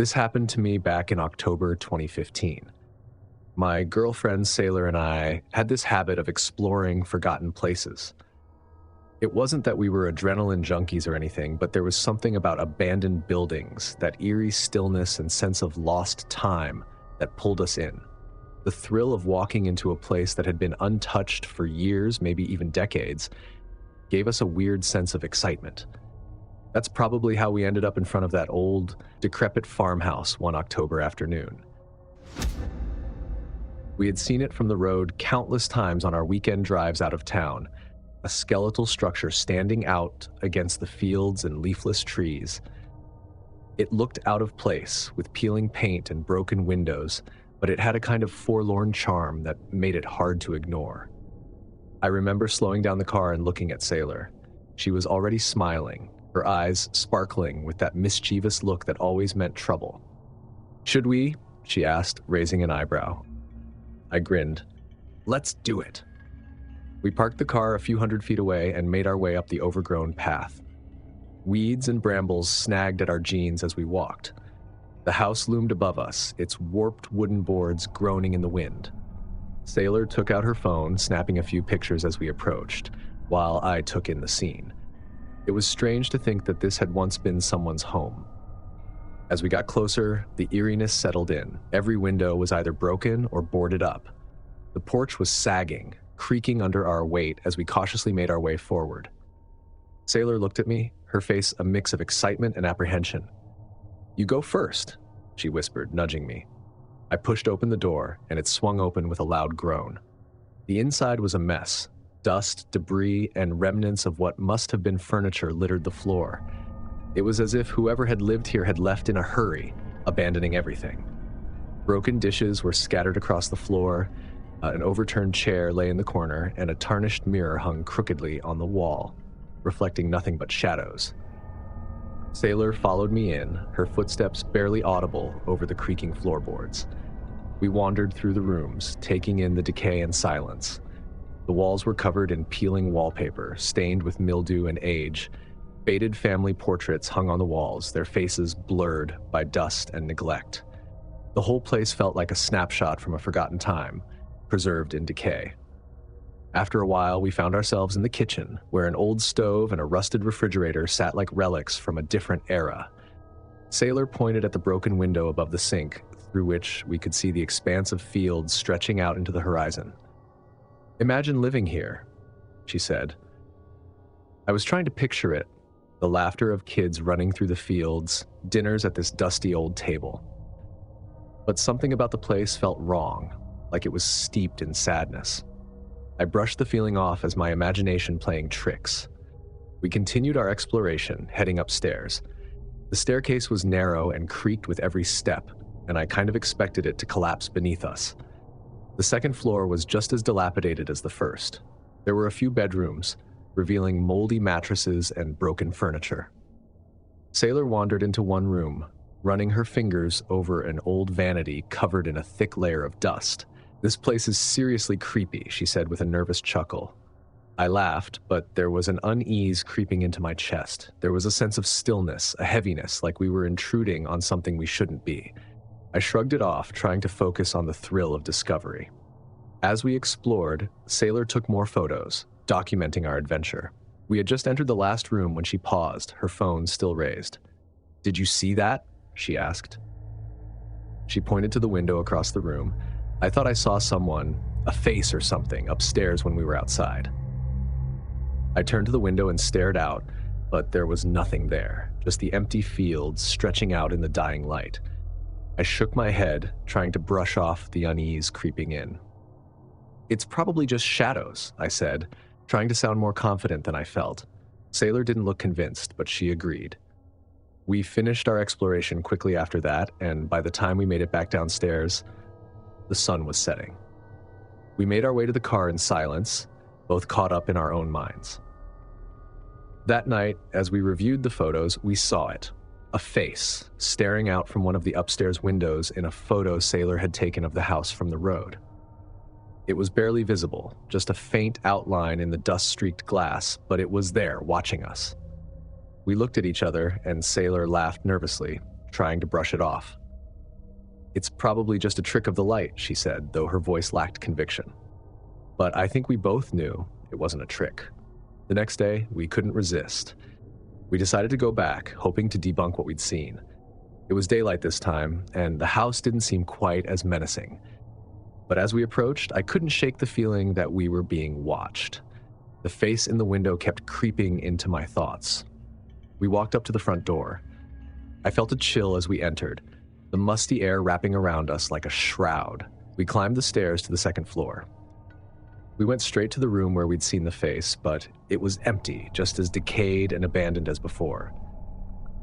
This happened to me back in October 2015. My girlfriend Sailor and I had this habit of exploring forgotten places. It wasn't that we were adrenaline junkies or anything, but there was something about abandoned buildings, that eerie stillness and sense of lost time that pulled us in. The thrill of walking into a place that had been untouched for years, maybe even decades, gave us a weird sense of excitement. That's probably how we ended up in front of that old, decrepit farmhouse one October afternoon. We had seen it from the road countless times on our weekend drives out of town, a skeletal structure standing out against the fields and leafless trees. It looked out of place, with peeling paint and broken windows, but it had a kind of forlorn charm that made it hard to ignore. I remember slowing down the car and looking at Sailor. She was already smiling, her eyes sparkling with that mischievous look that always meant trouble. "Should we?" she asked, raising an eyebrow. I grinned. "Let's do it." We parked the car a few hundred feet away and made our way up the overgrown path. Weeds and brambles snagged at our jeans as we walked. The house loomed above us, its warped wooden boards groaning in the wind. Sailor took out her phone, snapping a few pictures as we approached, while I took in the scene. It was strange to think that this had once been someone's home. As we got closer, the eeriness settled in. Every window was either broken or boarded up. The porch was sagging, creaking under our weight as we cautiously made our way forward. Sailor looked at me, her face a mix of excitement and apprehension. "You go first," she whispered, nudging me. I pushed open the door, and it swung open with a loud groan. The inside was a mess. Dust, debris, and remnants of what must have been furniture littered the floor. It was as if whoever had lived here had left in a hurry, abandoning everything. Broken dishes were scattered across the floor, an overturned chair lay in the corner, and a tarnished mirror hung crookedly on the wall, reflecting nothing but shadows. Sailor followed me in, her footsteps barely audible over the creaking floorboards. We wandered through the rooms, taking in the decay and silence. The walls were covered in peeling wallpaper, stained with mildew and age. Faded family portraits hung on the walls, their faces blurred by dust and neglect. The whole place felt like a snapshot from a forgotten time, preserved in decay. After a while, we found ourselves in the kitchen, where an old stove and a rusted refrigerator sat like relics from a different era. Sailor pointed at the broken window above the sink, through which we could see the expanse of fields stretching out into the horizon. "Imagine living here," she said. I was trying to picture it, the laughter of kids running through the fields, dinners at this dusty old table. But something about the place felt wrong, like it was steeped in sadness. I brushed the feeling off as my imagination playing tricks. We continued our exploration, heading upstairs. The staircase was narrow and creaked with every step, and I kind of expected it to collapse beneath us. The second floor was just as dilapidated as the first. There were a few bedrooms, revealing moldy mattresses and broken furniture. Sailor wandered into one room, running her fingers over an old vanity covered in a thick layer of dust. "This place is seriously creepy," she said with a nervous chuckle. I laughed, but there was an unease creeping into my chest. There was a sense of stillness, a heaviness, like we were intruding on something we shouldn't be. I shrugged it off, trying to focus on the thrill of discovery. As we explored, Sailor took more photos, documenting our adventure. We had just entered the last room when she paused, her phone still raised. "Did you see that?" she asked. She pointed to the window across the room. I thought I saw someone, a face or something, upstairs when we were outside. I turned to the window and stared out, but there was nothing there, just the empty fields stretching out in the dying light. I shook my head, trying to brush off the unease creeping in. "It's probably just shadows," I said, trying to sound more confident than I felt. Sailor didn't look convinced, but she agreed. We finished our exploration quickly after that, and by the time we made it back downstairs, the sun was setting. We made our way to the car in silence, both caught up in our own minds. That night, as we reviewed the photos, we saw it. A face, staring out from one of the upstairs windows in a photo Sailor had taken of the house from the road. It was barely visible, just a faint outline in the dust-streaked glass, but it was there, watching us. We looked at each other, and Sailor laughed nervously, trying to brush it off. "It's probably just a trick of the light," she said, though her voice lacked conviction. But I think we both knew it wasn't a trick. The next day, we couldn't resist. We decided to go back, hoping to debunk what we'd seen. It was daylight this time, and the house didn't seem quite as menacing. But as we approached, I couldn't shake the feeling that we were being watched. The face in the window kept creeping into my thoughts. We walked up to the front door. I felt a chill as we entered, the musty air wrapping around us like a shroud. We climbed the stairs to the second floor. We went straight to the room where we'd seen the face, but it was empty, just as decayed and abandoned as before.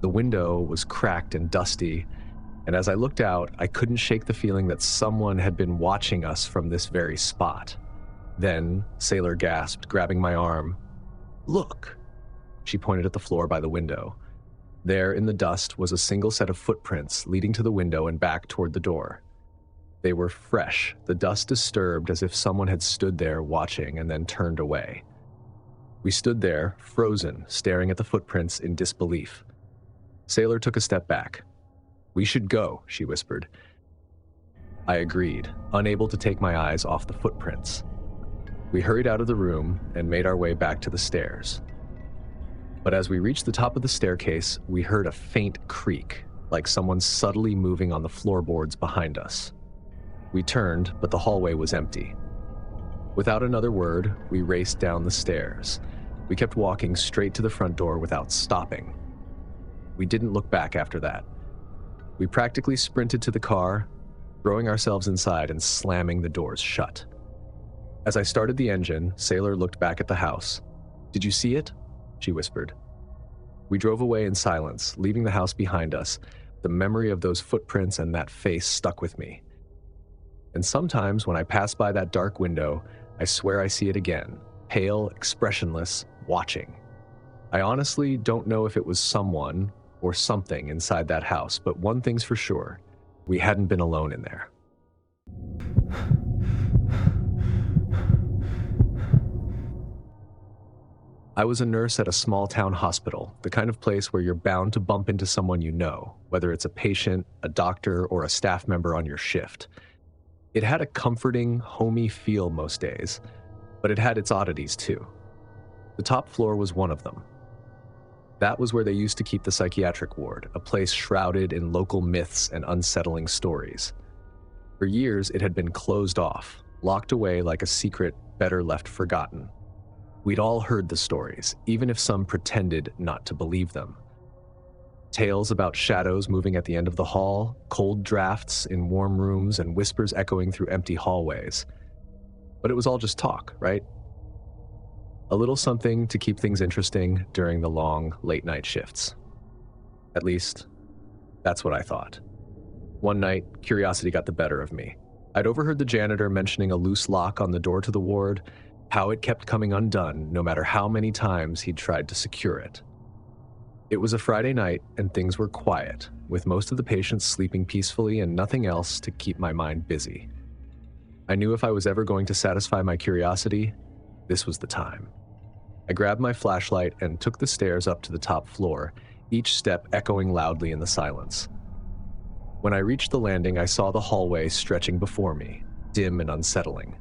The window was cracked and dusty, and as I looked out, I couldn't shake the feeling that someone had been watching us from this very spot. Then, Sailor gasped, grabbing my arm. "Look!" She pointed at the floor by the window. There, in the dust, was a single set of footprints leading to the window and back toward the door. They were fresh, the dust disturbed as if someone had stood there watching and then turned away. We stood there, frozen, staring at the footprints in disbelief. Sailor took a step back. "We should go," she whispered. I agreed, unable to take my eyes off the footprints. We hurried out of the room and made our way back to the stairs. But as we reached the top of the staircase, we heard a faint creak, like someone subtly moving on the floorboards behind us. We turned, but the hallway was empty. Without another word, we raced down the stairs. We kept walking straight to the front door without stopping. We didn't look back after that. We practically sprinted to the car, throwing ourselves inside and slamming the doors shut. As I started the engine, Sailor looked back at the house. "Did you see it?" she whispered. We drove away in silence, leaving the house behind us. The memory of those footprints and that face stuck with me. And sometimes when I pass by that dark window, I swear I see it again, pale, expressionless, watching. I honestly don't know if it was someone or something inside that house, but one thing's for sure, we hadn't been alone in there. I was a nurse at a small town hospital, the kind of place where you're bound to bump into someone you know, whether it's a patient, a doctor, or a staff member on your shift. It had a comforting, homey feel most days, but it had its oddities too. The top floor was one of them. That was where they used to keep the psychiatric ward, a place shrouded in local myths and unsettling stories. For years, it had been closed off, locked away like a secret better left forgotten. We'd all heard the stories, even if some pretended not to believe them. Tales about shadows moving at the end of the hall, cold drafts in warm rooms, and whispers echoing through empty hallways. But it was all just talk, right? A little something to keep things interesting during the long, late-night shifts. At least, that's what I thought. One night, curiosity got the better of me. I'd overheard the janitor mentioning a loose lock on the door to the ward, how it kept coming undone no matter how many times he'd tried to secure it. It was a Friday night, and things were quiet, with most of the patients sleeping peacefully and nothing else to keep my mind busy. I knew if I was ever going to satisfy my curiosity, this was the time. I grabbed my flashlight and took the stairs up to the top floor, each step echoing loudly in the silence. When I reached the landing, I saw the hallway stretching before me, dim and unsettling.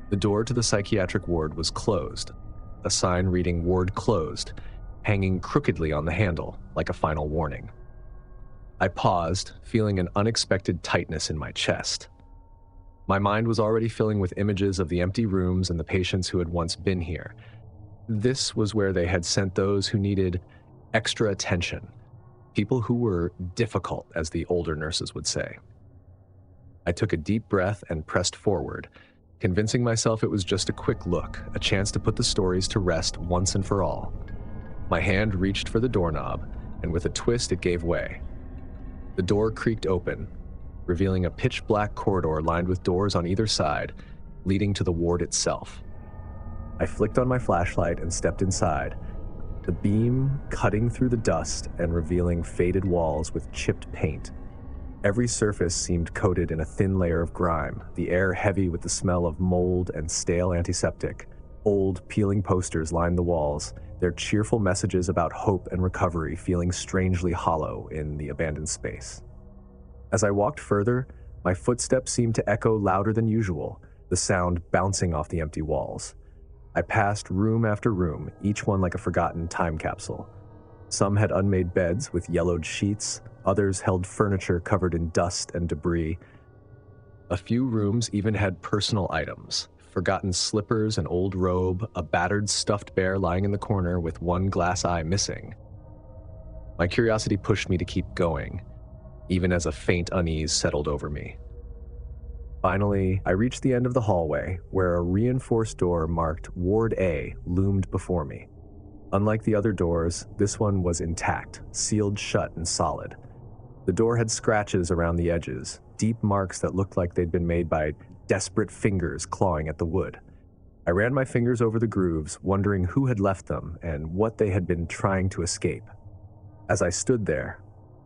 The door to the psychiatric ward was closed, a sign reading "Ward Closed," hanging crookedly on the handle, like a final warning. I paused, feeling an unexpected tightness in my chest. My mind was already filling with images of the empty rooms and the patients who had once been here. This was where they had sent those who needed extra attention, people who were difficult, as the older nurses would say. I took a deep breath and pressed forward, convincing myself it was just a quick look, a chance to put the stories to rest once and for all. My hand reached for the doorknob, and with a twist it gave way. The door creaked open, revealing a pitch-black corridor lined with doors on either side, leading to the ward itself. I flicked on my flashlight and stepped inside, the beam cutting through the dust and revealing faded walls with chipped paint. Every surface seemed coated in a thin layer of grime, the air heavy with the smell of mold and stale antiseptic. Old, peeling posters lined the walls, their cheerful messages about hope and recovery feeling strangely hollow in the abandoned space. As I walked further, my footsteps seemed to echo louder than usual, the sound bouncing off the empty walls. I passed room after room, each one like a forgotten time capsule. Some had unmade beds with yellowed sheets, others held furniture covered in dust and debris. A few rooms even had personal items, forgotten slippers, an old robe, a battered stuffed bear lying in the corner with one glass eye missing. My curiosity pushed me to keep going, even as a faint unease settled over me. Finally, I reached the end of the hallway, where a reinforced door marked Ward A loomed before me. Unlike the other doors, this one was intact, sealed shut and solid. The door had scratches around the edges, deep marks that looked like they'd been made by desperate fingers clawing at the wood. I ran my fingers over the grooves, wondering who had left them and what they had been trying to escape. As I stood there,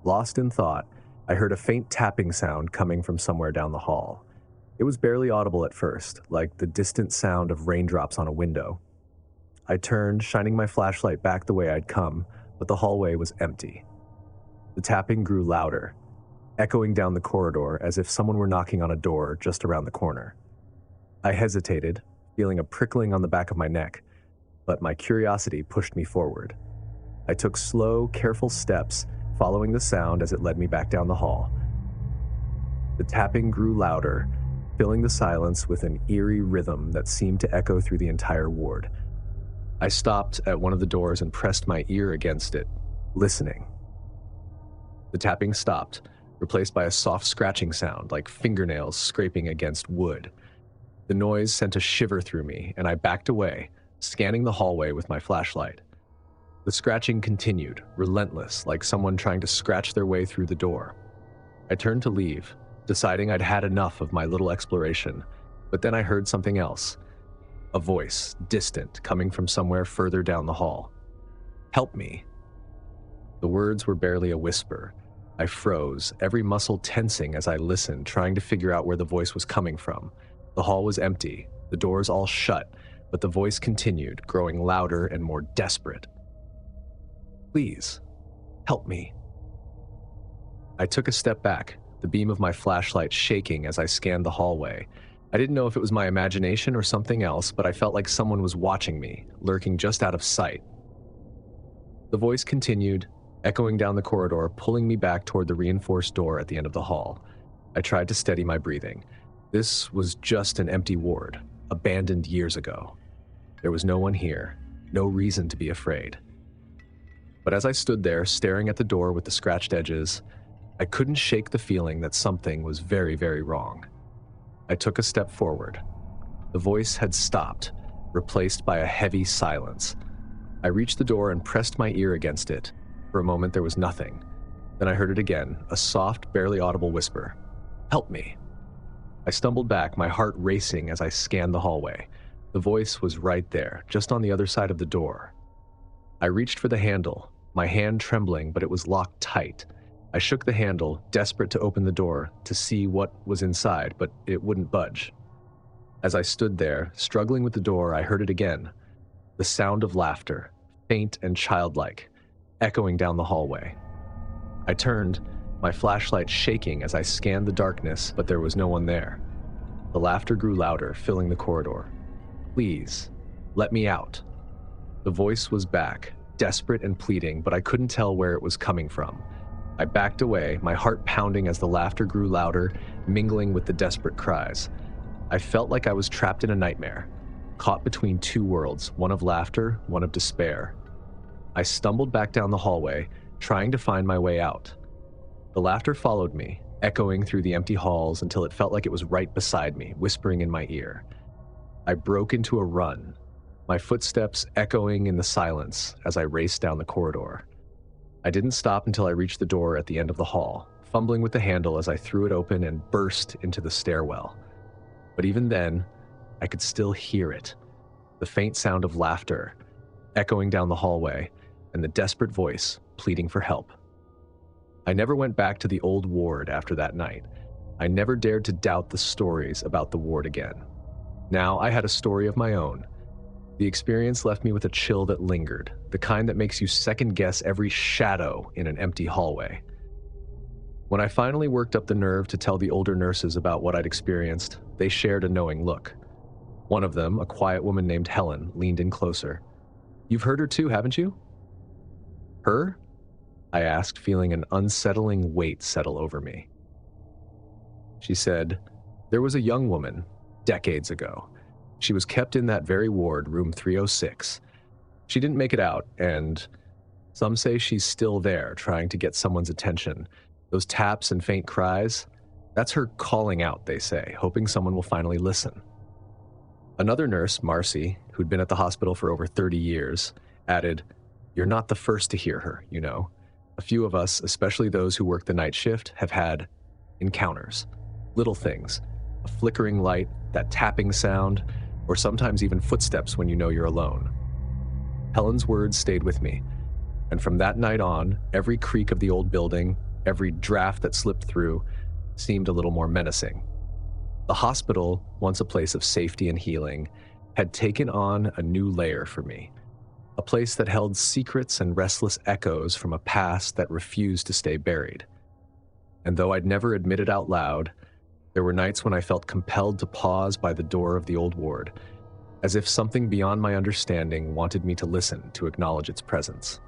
lost in thought, I heard a faint tapping sound coming from somewhere down the hall. It was barely audible at first, like the distant sound of raindrops on a window. I turned, shining my flashlight back the way I'd come, but the hallway was empty. The tapping grew louder, echoing down the corridor as if someone were knocking on a door just around the corner. I hesitated, feeling a prickling on the back of my neck, but my curiosity pushed me forward. I took slow, careful steps, following the sound as it led me back down the hall. The tapping grew louder, filling the silence with an eerie rhythm that seemed to echo through the entire ward. I stopped at one of the doors and pressed my ear against it, listening. The tapping stopped, replaced by a soft scratching sound like fingernails scraping against wood. The noise sent a shiver through me, and I backed away, scanning the hallway with my flashlight. The scratching continued, relentless, like someone trying to scratch their way through the door. I turned to leave, deciding I'd had enough of my little exploration, but then I heard something else. A voice, distant, coming from somewhere further down the hall. "Help me." The words were barely a whisper. I froze, every muscle tensing as I listened, trying to figure out where the voice was coming from. The hall was empty, the doors all shut, but the voice continued, growing louder and more desperate. "Please, help me." I took a step back, the beam of my flashlight shaking as I scanned the hallway. I didn't know if it was my imagination or something else, but I felt like someone was watching me, lurking just out of sight. The voice continued, echoing down the corridor, pulling me back toward the reinforced door at the end of the hall. I tried to steady my breathing. This was just an empty ward, abandoned years ago. There was no one here, no reason to be afraid. But as I stood there, staring at the door with the scratched edges, I couldn't shake the feeling that something was very, very wrong. I took a step forward. The voice had stopped, replaced by a heavy silence. I reached the door and pressed my ear against it. For a moment, there was nothing. Then I heard it again, a soft, barely audible whisper. "Help me." I stumbled back, my heart racing as I scanned the hallway. The voice was right there, just on the other side of the door. I reached for the handle, my hand trembling, but it was locked tight. I shook the handle, desperate to open the door, to see what was inside, but it wouldn't budge. As I stood there, struggling with the door, I heard it again. The sound of laughter, faint and childlike, echoing down the hallway. I turned, my flashlight shaking as I scanned the darkness, but there was no one there. The laughter grew louder, filling the corridor. "Please, let me out." The voice was back, desperate and pleading, but I couldn't tell where it was coming from. I backed away, my heart pounding as the laughter grew louder, mingling with the desperate cries. I felt like I was trapped in a nightmare, caught between two worlds, one of laughter, one of despair. I stumbled back down the hallway, trying to find my way out. The laughter followed me, echoing through the empty halls until it felt like it was right beside me, whispering in my ear. I broke into a run, my footsteps echoing in the silence as I raced down the corridor. I didn't stop until I reached the door at the end of the hall, fumbling with the handle as I threw it open and burst into the stairwell. But even then, I could still hear it, the faint sound of laughter, echoing down the hallway, and the desperate voice pleading for help. I never went back to the old ward after that night. I never dared to doubt the stories about the ward again. Now I had a story of my own, The experience left me with a chill that lingered, the kind that makes you second-guess every shadow in an empty hallway. When I finally worked up the nerve to tell the older nurses about what I'd experienced, they shared a knowing look. One of them, a quiet woman named Helen, leaned in closer. "You've heard her too, haven't you?" "Her?" I asked, feeling an unsettling weight settle over me. She said, "There was a young woman, decades ago. She was kept in that very ward, room 306. She didn't make it out, and some say she's still there, trying to get someone's attention. Those taps and faint cries, that's her calling out, they say, hoping someone will finally listen." Another nurse, Marcy, who'd been at the hospital for over 30 years, added, "You're not the first to hear her, you know. A few of us, especially those who work the night shift, have had encounters. Little things, a flickering light, that tapping sound, or sometimes even footsteps when you know you're alone." Helen's words stayed with me, and from that night on, every creak of the old building, every draft that slipped through, seemed a little more menacing. The hospital, once a place of safety and healing, had taken on a new layer for me. A place that held secrets and restless echoes from a past that refused to stay buried. And though I'd never admit it out loud, there were nights when I felt compelled to pause by the door of the old ward, as if something beyond my understanding wanted me to listen to acknowledge its presence.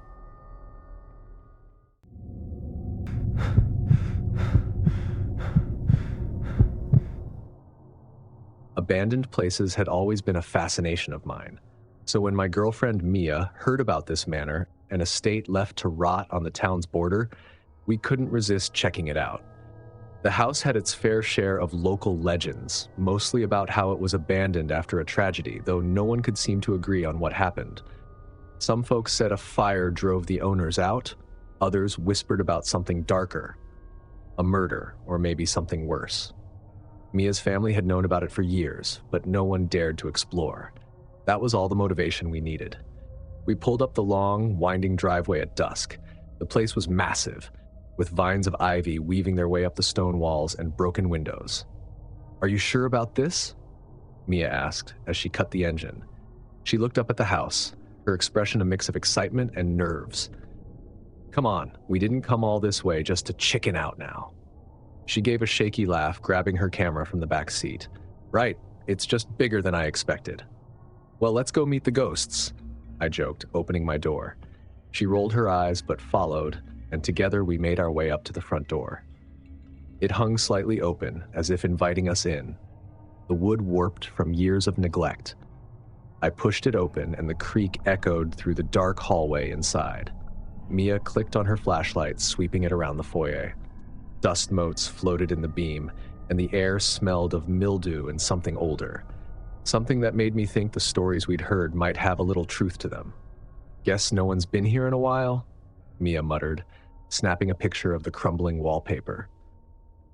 Abandoned places had always been a fascination of mine. So when my girlfriend Mia heard about this manor, an estate left to rot on the town's border, we couldn't resist checking it out. The house had its fair share of local legends, mostly about how it was abandoned after a tragedy, though no one could seem to agree on what happened. Some folks said a fire drove the owners out, others whispered about something darker, a murder, or maybe something worse. Mia's family had known about it for years, but no one dared to explore. That was all the motivation we needed. We pulled up the long, winding driveway at dusk. The place was massive, with vines of ivy weaving their way up the stone walls and broken windows. "Are you sure about this?" Mia asked as she cut the engine. She looked up at the house, her expression a mix of excitement and nerves. "Come on, we didn't come all this way just to chicken out now." She gave a shaky laugh, grabbing her camera from the back seat. "Right, it's just bigger than I expected." "Well, let's go meet the ghosts," I joked, opening my door. She rolled her eyes but followed, and together we made our way up to the front door. It hung slightly open, as if inviting us in. The wood warped from years of neglect. I pushed it open, and the creak echoed through the dark hallway inside. Mia clicked on her flashlight, sweeping it around the foyer. Dust motes floated in the beam, and the air smelled of mildew and something older. Something that made me think the stories we'd heard might have a little truth to them. "Guess no one's been here in a while?" Mia muttered, snapping a picture of the crumbling wallpaper.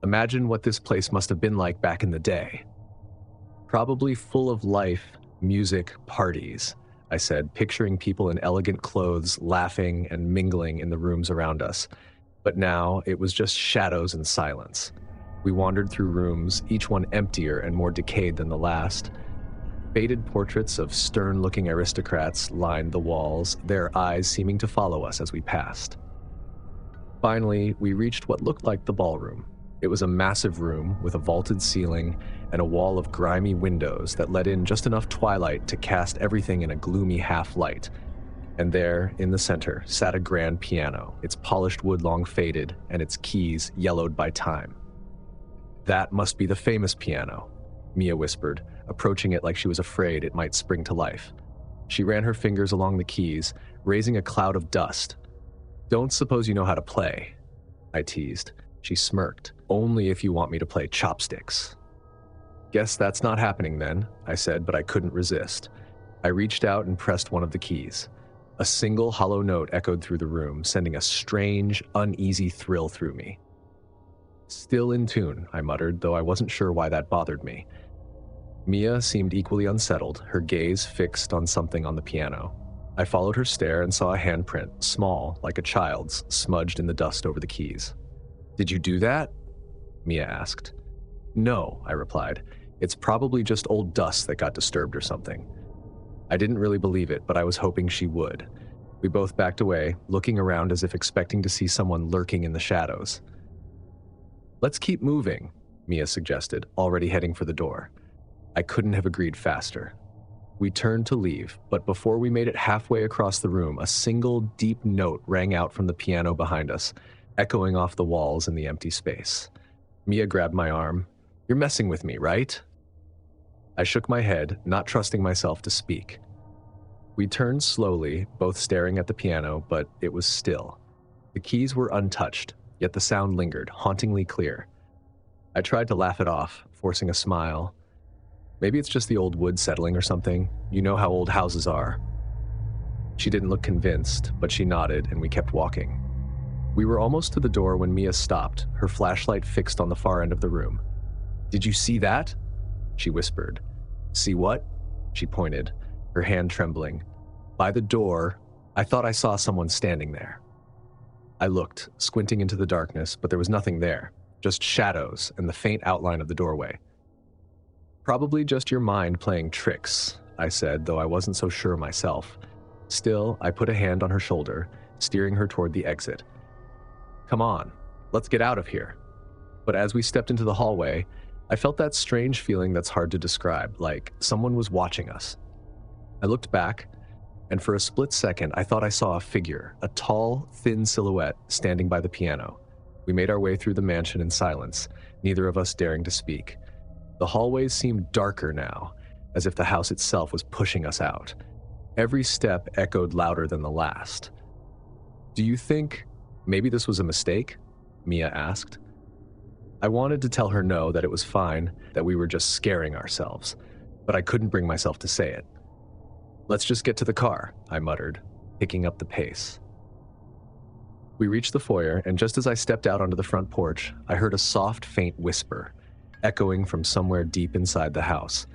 "Imagine what this place must have been like back in the day." "Probably full of life, music, parties," I said, picturing people in elegant clothes laughing and mingling in the rooms around us. But now it was just shadows and silence. We wandered through rooms, each one emptier and more decayed than the last. Faded portraits of stern-looking aristocrats lined the walls, their eyes seeming to follow us as we passed. Finally, we reached what looked like the ballroom. It was a massive room with a vaulted ceiling and a wall of grimy windows that let in just enough twilight to cast everything in a gloomy half-light. And there, in the center, sat a grand piano, its polished wood long faded and its keys yellowed by time. "That must be the famous piano," Mia whispered, approaching it like she was afraid it might spring to life. She ran her fingers along the keys, raising a cloud of dust. "Don't suppose you know how to play?" I teased. She smirked. "Only if you want me to play chopsticks." "Guess that's not happening then," I said, but I couldn't resist. I reached out and pressed one of the keys. A single hollow note echoed through the room, sending a strange, uneasy thrill through me. "Still in tune," I muttered, though I wasn't sure why that bothered me. Mia seemed equally unsettled, her gaze fixed on something on the piano. I followed her stare and saw a handprint, small, like a child's, smudged in the dust over the keys. "Did you do that?" Mia asked. "No," I replied. "It's probably just old dust that got disturbed or something." I didn't really believe it, but I was hoping she would. We both backed away, looking around as if expecting to see someone lurking in the shadows. "Let's keep moving," Mia suggested, already heading for the door. I couldn't have agreed faster. We turned to leave, but before we made it halfway across the room, a single deep note rang out from the piano behind us, echoing off the walls in the empty space. Mia grabbed my arm. "You're messing with me, right?" I shook my head, not trusting myself to speak. We turned slowly, both staring at the piano, but it was still. The keys were untouched, yet the sound lingered, hauntingly clear. I tried to laugh it off, forcing a smile. Maybe it's just the old wood settling or something. You know how old houses are. She didn't look convinced, but she nodded and we kept walking. We were almost to the door when Mia stopped, her flashlight fixed on the far end of the room. "Did you see that?" she whispered. "See what?" She pointed, her hand trembling. "By the door, I thought I saw someone standing there." I looked, squinting into the darkness, but there was nothing there, just shadows and the faint outline of the doorway. "Probably just your mind playing tricks," I said, though I wasn't so sure myself. Still, I put a hand on her shoulder, steering her toward the exit. "Come on, let's get out of here." But as we stepped into the hallway, I felt that strange feeling that's hard to describe, like someone was watching us. I looked back, and for a split second, I thought I saw a figure, a tall, thin silhouette standing by the piano. We made our way through the mansion in silence, neither of us daring to speak. The hallways seemed darker now, as if the house itself was pushing us out. Every step echoed louder than the last. "Do you think maybe this was a mistake?" Mia asked. I wanted to tell her no, that it was fine, that we were just scaring ourselves, but I couldn't bring myself to say it. "Let's just get to the car," I muttered, picking up the pace. We reached the foyer, and just as I stepped out onto the front porch, I heard a soft, faint whisper, echoing from somewhere deep inside the house.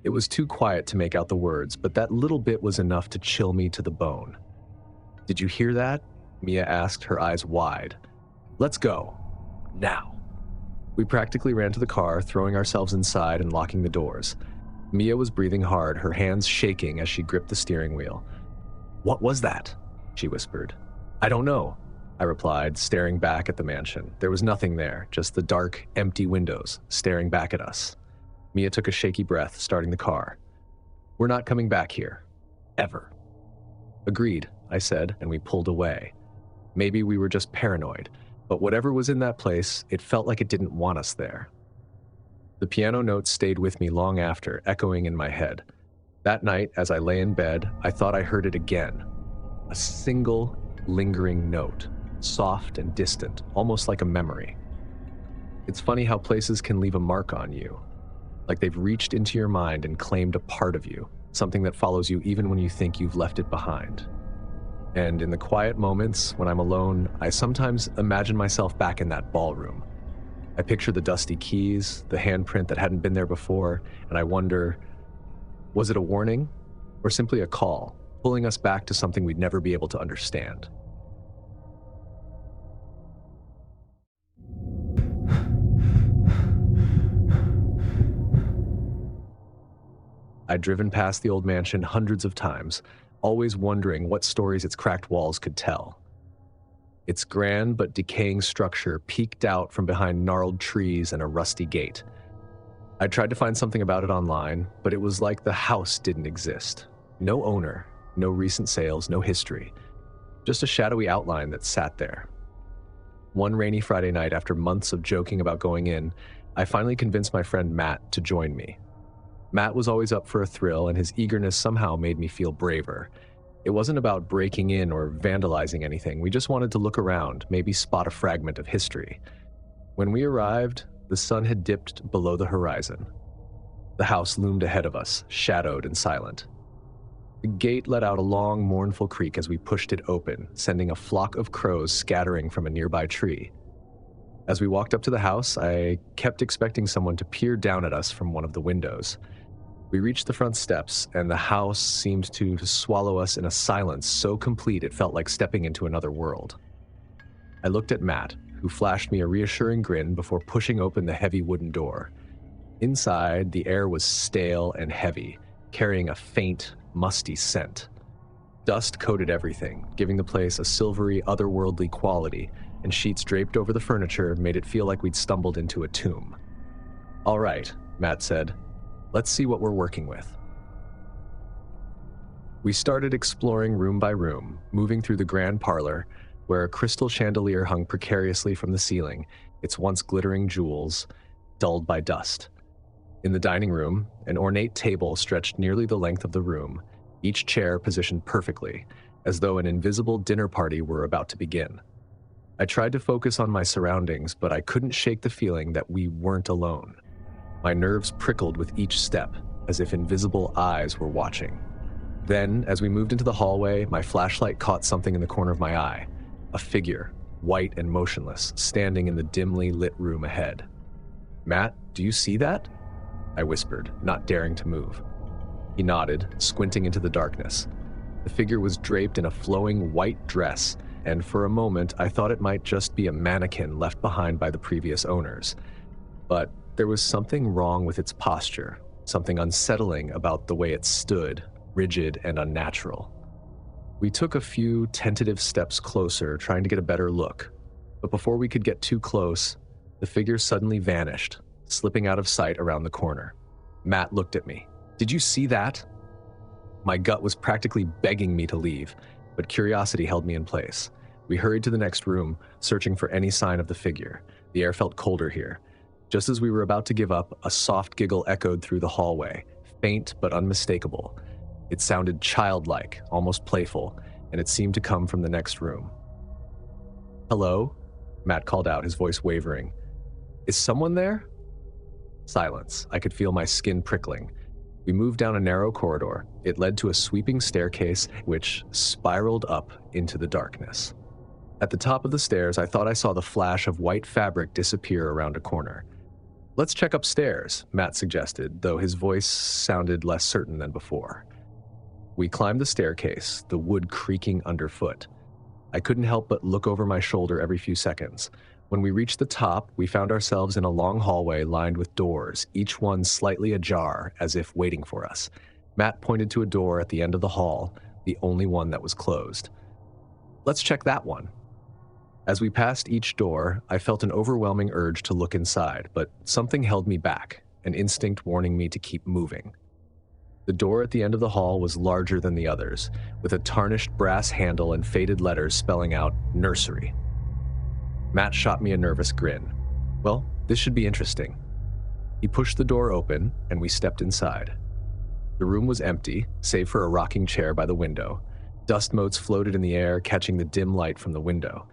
It was too quiet to make out the words, but that little bit was enough to chill me to the bone. "Did you hear that?" Mia asked, her eyes wide. "Let's go. Now." We practically ran to the car, throwing ourselves inside and locking the doors. Mia was breathing hard, her hands shaking as she gripped the steering wheel. "What was that?" she whispered. "I don't know," I replied, staring back at the mansion. There was nothing there, just the dark, empty windows, staring back at us. Mia took a shaky breath, starting the car. "We're not coming back here. Ever." "Agreed," I said, and we pulled away. Maybe we were just paranoid, but whatever was in that place, it felt like it didn't want us there. The piano notes stayed with me long after, echoing in my head. That night, as I lay in bed, I thought I heard it again. A single, lingering note, soft and distant, almost like a memory. It's funny how places can leave a mark on you, like they've reached into your mind and claimed a part of you, something that follows you even when you think you've left it behind. And in the quiet moments, when I'm alone, I sometimes imagine myself back in that ballroom. I picture the dusty keys, the handprint that hadn't been there before, and I wonder, was it a warning or simply a call, pulling us back to something we'd never be able to understand? I'd driven past the old mansion hundreds of times, always wondering what stories its cracked walls could tell. Its grand but decaying structure peeked out from behind gnarled trees and a rusty gate. I tried to find something about it online, but it was like the house didn't exist. No owner, no recent sales, no history. Just a shadowy outline that sat there. One rainy Friday night, after months of joking about going in, I finally convinced my friend Matt to join me. Matt was always up for a thrill, and his eagerness somehow made me feel braver. It wasn't about breaking in or vandalizing anything. We just wanted to look around, maybe spot a fragment of history. When we arrived, the sun had dipped below the horizon. The house loomed ahead of us, shadowed and silent. The gate let out a long, mournful creak as we pushed it open, sending a flock of crows scattering from a nearby tree. As we walked up to the house, I kept expecting someone to peer down at us from one of the windows. We reached the front steps, and the house seemed to swallow us in a silence so complete it felt like stepping into another world. I looked at Matt, who flashed me a reassuring grin before pushing open the heavy wooden door. Inside, the air was stale and heavy, carrying a faint, musty scent. Dust coated everything, giving the place a silvery, otherworldly quality, and sheets draped over the furniture made it feel like we'd stumbled into a tomb. "All right," Matt said. "Let's see what we're working with." We started exploring room by room, moving through the grand parlor, where a crystal chandelier hung precariously from the ceiling, its once glittering jewels dulled by dust. In the dining room, an ornate table stretched nearly the length of the room, each chair positioned perfectly, as though an invisible dinner party were about to begin. I tried to focus on my surroundings, but I couldn't shake the feeling that we weren't alone. My nerves prickled with each step, as if invisible eyes were watching. Then, as we moved into the hallway, my flashlight caught something in the corner of my eye. A figure, white and motionless, standing in the dimly lit room ahead. "Matt, do you see that?" I whispered, not daring to move. He nodded, squinting into the darkness. The figure was draped in a flowing white dress, and for a moment I thought it might just be a mannequin left behind by the previous owners. But there was something wrong with its posture, something unsettling about the way it stood, rigid and unnatural. We took a few tentative steps closer, trying to get a better look. But before we could get too close, the figure suddenly vanished, slipping out of sight around the corner. Matt looked at me. "Did you see that?" My gut was practically begging me to leave, but curiosity held me in place. We hurried to the next room, searching for any sign of the figure. The air felt colder here. Just as we were about to give up, a soft giggle echoed through the hallway, faint but unmistakable. It sounded childlike, almost playful, and it seemed to come from the next room. "Hello?" Matt called out, his voice wavering. "Is someone there?" Silence. I could feel my skin prickling. We moved down a narrow corridor. It led to a sweeping staircase which spiraled up into the darkness. At the top of the stairs, I thought I saw the flash of white fabric disappear around a corner. "Let's check upstairs," Matt suggested, though his voice sounded less certain than before. We climbed the staircase, the wood creaking underfoot. I couldn't help but look over my shoulder every few seconds. When we reached the top, we found ourselves in a long hallway lined with doors, each one slightly ajar, as if waiting for us. Matt pointed to a door at the end of the hall, the only one that was closed. "Let's check that one." As we passed each door, I felt an overwhelming urge to look inside, but something held me back, an instinct warning me to keep moving. The door at the end of the hall was larger than the others, with a tarnished brass handle and faded letters spelling out "Nursery." Matt shot me a nervous grin. "Well, this should be interesting." He pushed the door open, and we stepped inside. The room was empty, save for a rocking chair by the window. Dust motes floated in the air, catching the dim light from the window.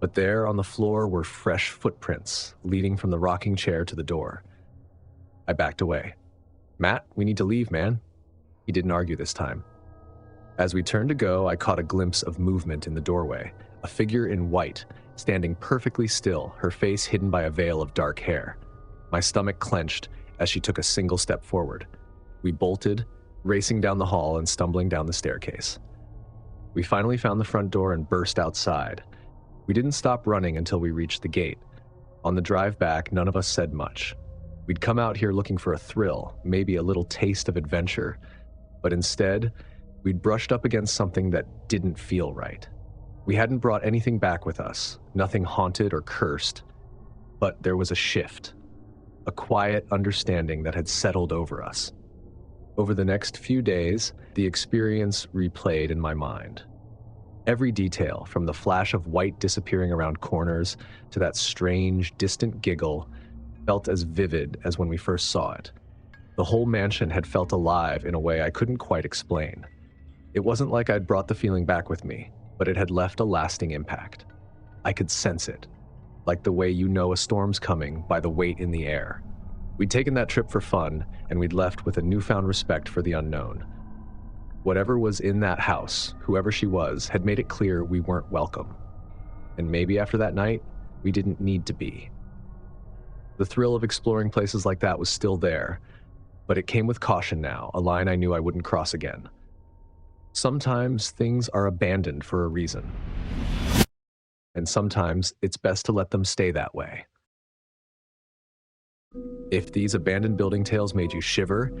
But there on the floor were fresh footprints, leading from the rocking chair to the door. I backed away. "Matt, we need to leave, man." He didn't argue this time. As we turned to go, I caught a glimpse of movement in the doorway, a figure in white, standing perfectly still, her face hidden by a veil of dark hair. My stomach clenched as she took a single step forward. We bolted, racing down the hall and stumbling down the staircase. We finally found the front door and burst outside. We didn't stop running until we reached the gate. On the drive back, none of us said much. We'd come out here looking for a thrill, maybe a little taste of adventure, but instead, we'd brushed up against something that didn't feel right. We hadn't brought anything back with us, nothing haunted or cursed, but there was a shift, a quiet understanding that had settled over us. Over the next few days, the experience replayed in my mind. Every detail, from the flash of white disappearing around corners to that strange, distant giggle, felt as vivid as when we first saw it. The whole mansion had felt alive in a way I couldn't quite explain. It wasn't like I'd brought the feeling back with me, but it had left a lasting impact. I could sense it, like the way you know a storm's coming by the weight in the air. We'd taken that trip for fun, and we'd left with a newfound respect for the unknown. Whatever was in that house, whoever she was, had made it clear we weren't welcome. And maybe after that night, we didn't need to be. The thrill of exploring places like that was still there, but it came with caution now, a line I knew I wouldn't cross again. Sometimes things are abandoned for a reason, and sometimes it's best to let them stay that way. If these abandoned building tales made you shiver,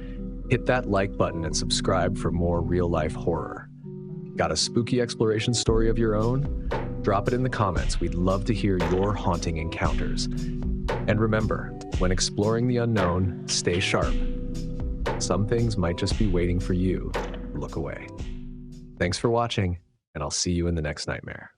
Hit that like button and subscribe for more real-life horror. Got a spooky exploration story of your own? Drop it in the comments. We'd love to hear your haunting encounters. And remember, when exploring the unknown, stay sharp. Some things might just be waiting for you to look away. Thanks for watching, and I'll see you in the next nightmare.